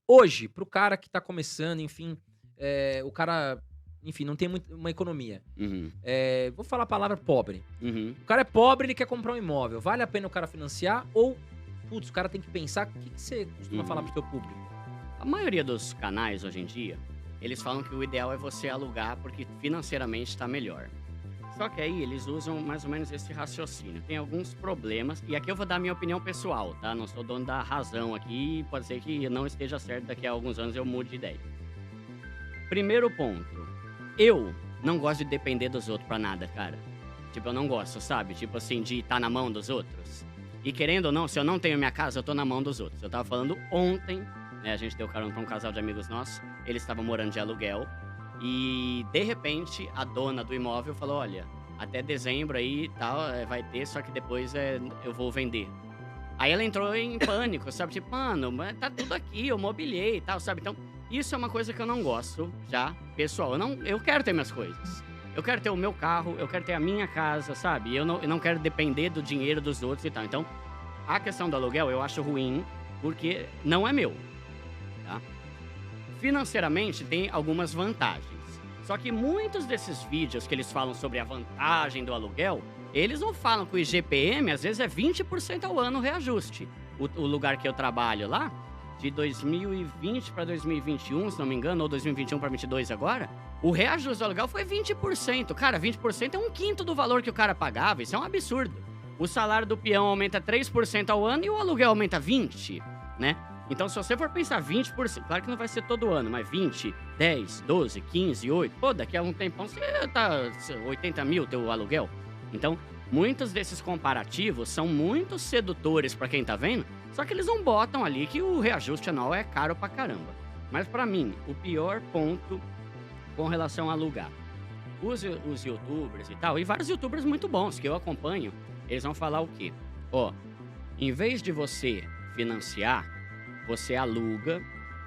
Hoje, pro cara que tá começando, enfim, o cara, enfim, não tem muito uma economia. Uhum, Vou falar a palavra pobre. uhum. O cara é pobre, ele quer comprar um imóvel. Vale a pena o cara financiar ou, putz, o cara tem que pensar, o que que você costuma falar pro teu público? A maioria dos canais hoje em dia, eles falam que o ideal é você alugar porque financeiramente está melhor. Só que aí eles usam mais ou menos esse raciocínio. Tem alguns problemas, e aqui eu vou dar a minha opinião pessoal, tá? Não sou dono da razão aqui, pode ser que não esteja certo, daqui a alguns anos eu mude de ideia. Primeiro ponto, eu não gosto de depender dos outros pra nada, cara. Tipo, eu não gosto, sabe? Tipo assim, de estar na mão dos outros. E querendo ou não, se eu não tenho minha casa, eu tô na mão dos outros. Eu tava falando ontem, né? A gente deu carona pra um casal de amigos nossos. Eles estavam morando de aluguel. E, de repente, a dona do imóvel falou, olha, até dezembro aí tal, vai ter, só que depois eu vou vender. Aí ela entrou em pânico, sabe? Tipo, mano, mas tá tudo aqui, eu mobiliei e tal, sabe? Então, isso é uma coisa que eu não gosto, já, pessoal. Eu quero ter minhas coisas. Eu quero ter o meu carro, eu quero ter a minha casa, sabe? Eu não quero depender do dinheiro dos outros e tal. Então, a questão do aluguel eu acho ruim, porque não é meu, tá? Financeiramente, tem algumas vantagens. Só que muitos desses vídeos que eles falam sobre a vantagem do aluguel, eles não falam que o IGPM, às vezes, é 20% ao ano o reajuste. O lugar que eu trabalho lá, de 2020 para 2021, se não me engano, ou 2021 para 2022 agora, o reajuste do aluguel foi 20%. Cara, 20% é um quinto do valor que o cara pagava, isso é um absurdo. O salário do peão aumenta 3% ao ano e o aluguel aumenta 20%, né? Então, se você for pensar 20%, claro que não vai ser todo ano, mas 20, 10, 12, 15, 8, pô, daqui a um tempão você tá 80 mil teu aluguel. Então, muitos desses comparativos são muito sedutores pra quem tá vendo, só que eles não botam ali que o reajuste anual é caro pra caramba. Mas pra mim, o pior ponto com relação a alugar. Os youtubers e tal, e vários youtubers muito bons que eu acompanho, eles vão falar o quê? Ó, em vez de você financiar, você aluga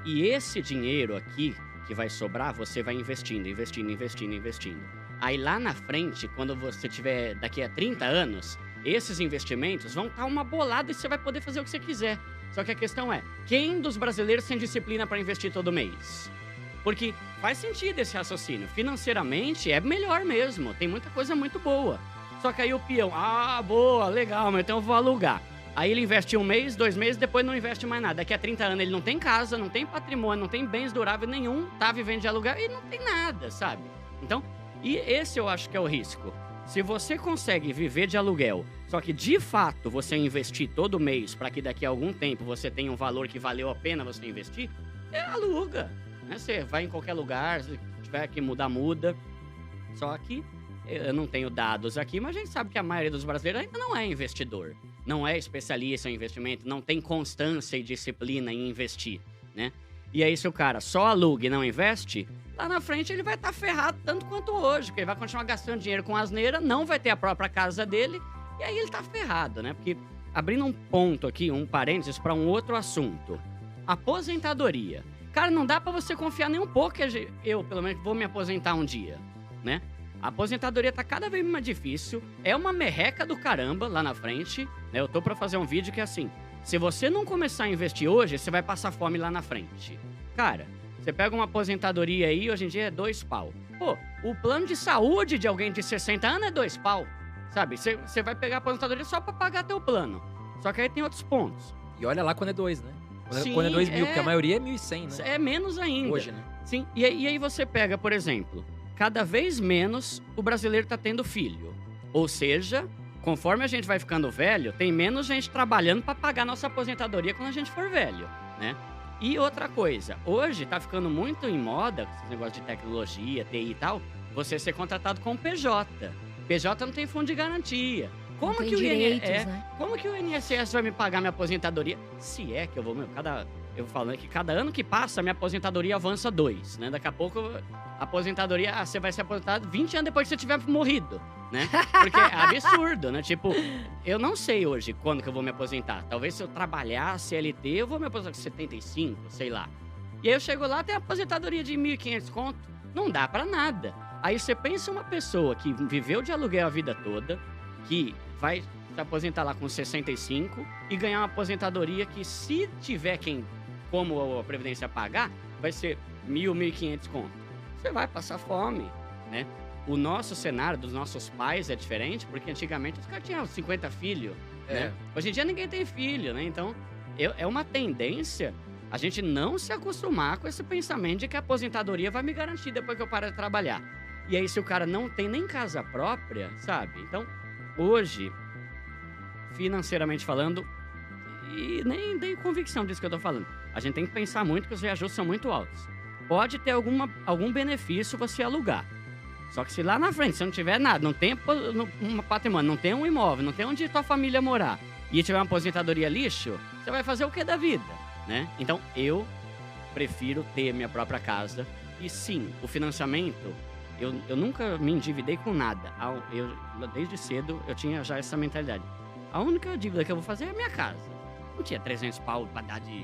e esse dinheiro aqui que vai sobrar, você vai investindo, investindo, investindo, investindo. Aí lá na frente, quando você tiver daqui a 30 anos, esses investimentos vão estar uma bolada e você vai poder fazer o que você quiser. Só que a questão é, quem dos brasileiros tem disciplina para investir todo mês? Porque faz sentido esse raciocínio. Financeiramente é melhor mesmo, tem muita coisa muito boa. Só que aí o peão, boa, legal, mas então eu vou alugar. Aí ele investe um mês, 2 meses, depois não investe mais nada. Daqui a 30 anos ele não tem casa, não tem patrimônio, não tem bens duráveis nenhum, tá vivendo de aluguel e não tem nada, sabe? Então, e esse eu acho que é o risco. Se você consegue viver de aluguel, só que de fato você investir todo mês para que daqui a algum tempo você tenha um valor que valeu a pena você investir, aluga. Né? Você vai em qualquer lugar, se tiver que mudar, muda. Só que eu não tenho dados aqui, mas a gente sabe que a maioria dos brasileiros ainda não é investidor. Não é especialista em investimento, não tem constância e disciplina em investir, né? E aí, se o cara só aluga e não investe, lá na frente ele vai estar ferrado tanto quanto hoje, porque ele vai continuar gastando dinheiro com asneira, não vai ter a própria casa dele, e aí ele tá ferrado, né? Porque, abrindo um ponto aqui, um parênteses para um outro assunto. Aposentadoria. Cara, não dá pra você confiar nem um pouco que eu, pelo menos, vou me aposentar um dia, né? A aposentadoria tá cada vez mais difícil, é uma merreca do caramba lá na frente, né? Eu tô pra fazer um vídeo que é assim, se você não começar a investir hoje, você vai passar fome lá na frente. Cara, você pega uma aposentadoria aí, hoje em dia é 2 pau. Pô, o plano de saúde de alguém de 60 anos é 2 pau, sabe? Você vai pegar a aposentadoria só pra pagar teu plano. Só que aí tem outros pontos. E olha lá quando é 2, né? Sim, Quando é 2 mil, porque a maioria é 1.100, né? É menos ainda. Hoje, né? Sim, e aí você pega, por exemplo, cada vez menos o brasileiro tá tendo filho. Ou seja, conforme a gente vai ficando velho, tem menos gente trabalhando para pagar nossa aposentadoria quando a gente for velho, né? E outra coisa, hoje tá ficando muito em moda, esse negócio de tecnologia, TI e tal, você ser contratado com PJ. PJ não tem fundo de garantia. Não tem direitos, né? Como que o INSS vai me pagar minha aposentadoria? Se é que eu vou... Eu falando que cada ano que passa, minha aposentadoria avança 2, né? Daqui a pouco, a aposentadoria... você vai ser aposentado 20 anos depois que você tiver morrido, né? Porque é absurdo, né? Tipo, eu não sei hoje quando que eu vou me aposentar. Talvez se eu trabalhar CLT, eu vou me aposentar com 75, sei lá. E aí eu chego lá, tem aposentadoria de 1.500 conto. Não dá pra nada. Aí você pensa uma pessoa que viveu de aluguel a vida toda, que vai se aposentar lá com 65 e ganhar uma aposentadoria que, se tiver quem como a Previdência pagar, vai ser 1.000, 1.500 conto. Você vai passar fome, né? O nosso cenário dos nossos pais é diferente, porque antigamente os caras tinham 50 filhos, né? Hoje em dia ninguém tem filho, né? Então, é uma tendência a gente não se acostumar com esse pensamento de que a aposentadoria vai me garantir depois que eu parar de trabalhar. E aí, se o cara não tem nem casa própria, sabe? Então, hoje, financeiramente falando, e nem tenho convicção disso que eu tô falando, a gente tem que pensar muito que os reajustes são muito altos. Pode ter algum benefício você alugar. Só que se lá na frente você não tiver nada, não tem um patrimônio, não tem um imóvel, não tem onde tua família morar, e tiver uma aposentadoria lixo, você vai fazer o que da vida, né? Então, eu prefiro ter minha própria casa. E sim, o financiamento, eu nunca me endividei com nada. Desde cedo, eu tinha já essa mentalidade. A única dívida que eu vou fazer é a minha casa. Não tinha 300 pau pra dar de,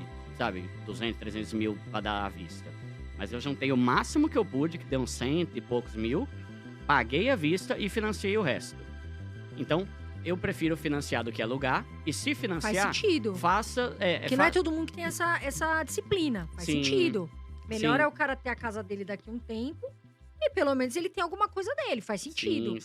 200, 300 mil pra dar à vista. Mas eu juntei o máximo que eu pude, que deu uns 100 e poucos mil, paguei à vista e financiei o resto. Então, eu prefiro financiar do que alugar. E se financiar, faz sentido. Faça... Porque não é todo mundo que tem essa disciplina. Faz sentido. Melhor é o cara ter a casa dele daqui a um tempo e pelo menos ele tem alguma coisa dele. Faz sentido. Sim.